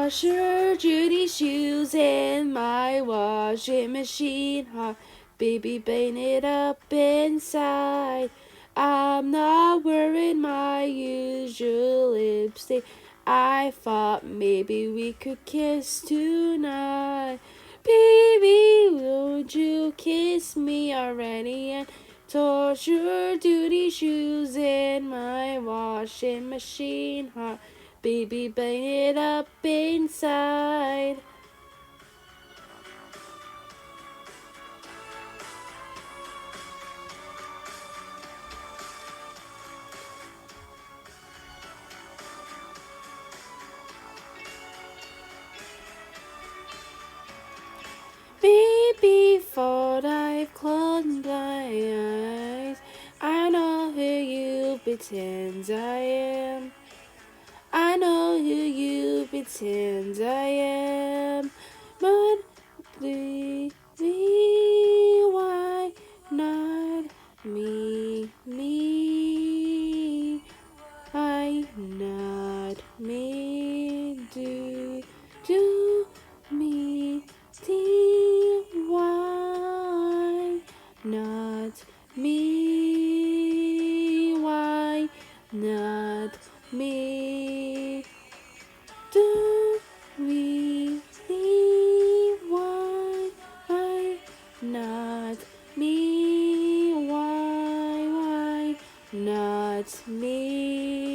Wash your dirty shoes in my washing machine. Hot baby, paint it up inside. I'm not wearing my usual lipstick. I thought maybe we could kiss tonight. Baby, won't you kiss me already and toss your dirty shoes in my washing machine? Hot baby, bang it up inside. Baby, thought I've closed my eyes. I know who you pretend I am. I know who you pretend I am. But please, why not me? Why not me? Do me? Why not me? Why not me? Do we see why not me? Why not me?